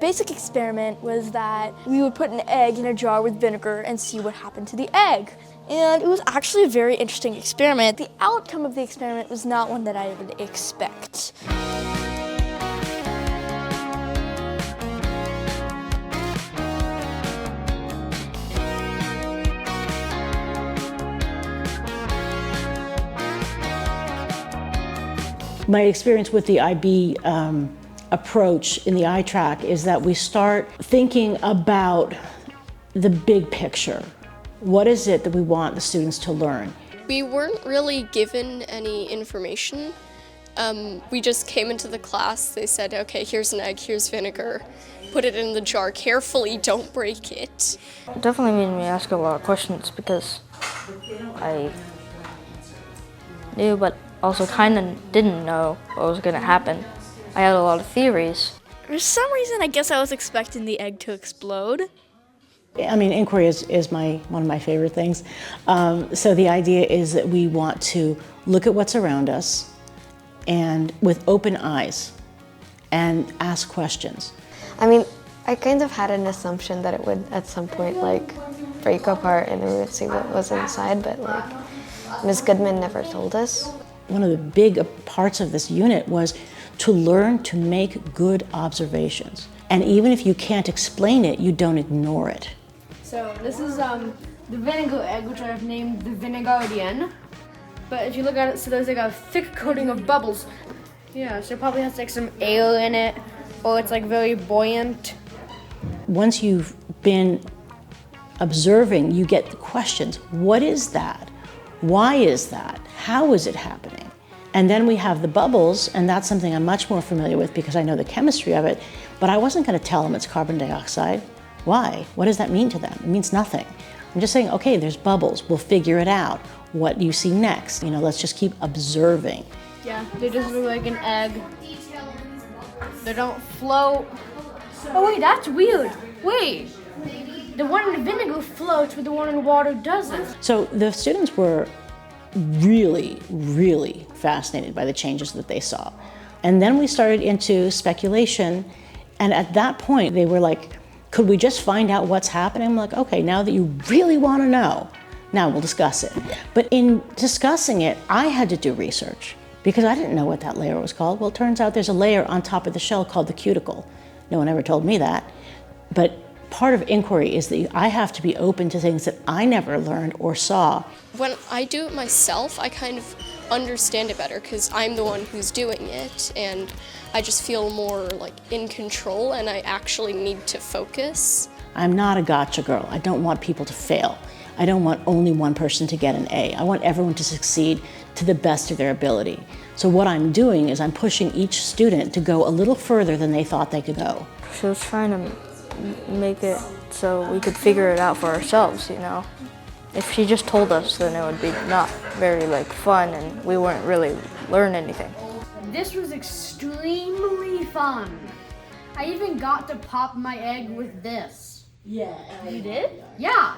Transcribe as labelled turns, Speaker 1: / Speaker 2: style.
Speaker 1: Basic experiment was that we would put an egg in a jar with vinegar and see what happened to the egg. And it was actually a very interesting experiment. The outcome of the experiment was not one that I would expect.
Speaker 2: My experience with the IB approach in the iTrack is that we start thinking about the big picture. What is it that we want the students to learn?
Speaker 3: We weren't really given any information. We just came into the class, they said, okay, here's an egg, here's vinegar. Put it in the jar carefully, don't break it.
Speaker 4: It definitely made me ask a lot of questions because I knew but also kind of didn't know what was going to happen. I had a lot of theories.
Speaker 1: For some reason, I guess I was expecting the egg to explode.
Speaker 2: I mean, inquiry is one of my favorite things. So the idea is that we want to look at what's around us and with open eyes and ask questions.
Speaker 5: I mean, I kind of had an assumption that it would at some point like break apart and we would see what was inside, but like Ms. Goodman never told us.
Speaker 2: One of the big parts of this unit was to learn to make good observations. And even if you can't explain it, you don't ignore it.
Speaker 6: So this is the vinegar egg, which I've named the Vinegardian. But if you look at it, so there's like a thick coating of bubbles. Yeah, so it probably has like some air in it, or it's like very buoyant.
Speaker 2: Once you've been observing, you get the questions. What is that? Why is that? How is it happening? And then we have the bubbles, and that's something I'm much more familiar with because I know the chemistry of it, but I wasn't going to tell them it's carbon dioxide. Why? What does that mean to them? It means nothing. I'm just saying, okay, there's bubbles. We'll figure it out. What do you see next? You know, let's just keep observing.
Speaker 6: Yeah, they just look like an egg. They don't float. Oh wait, that's weird. Wait, the one in the vinegar floats, but the one in the water doesn't.
Speaker 2: So the students were really, really fascinated by the changes that they saw. And then we started into speculation, and at that point they were like, could we just find out what's happening? I'm like, okay, now that you really want to know, now we'll discuss it. But in discussing it, I had to do research because I didn't know what that layer was called. Well, it turns out there's a layer on top of the shell called the cuticle. No one ever told me that. But part of inquiry is that I have to be open to things that I never learned or saw.
Speaker 3: When I do it myself, I kind of understand it better because I'm the one who's doing it, and I just feel more like in control and I actually need to focus.
Speaker 2: I'm not a gotcha girl. I don't want people to fail. I don't want only one person to get an A. I want everyone to succeed to the best of their ability. So what I'm doing is I'm pushing each student to go a little further than they thought they could go.
Speaker 4: She was trying to make it so we could figure it out for ourselves, you know. If she just told us, then it would be not very like fun and we wouldn't really learn anything.
Speaker 6: This was extremely fun. I even got to pop my egg with this.
Speaker 2: Yeah.
Speaker 6: You did? Yeah.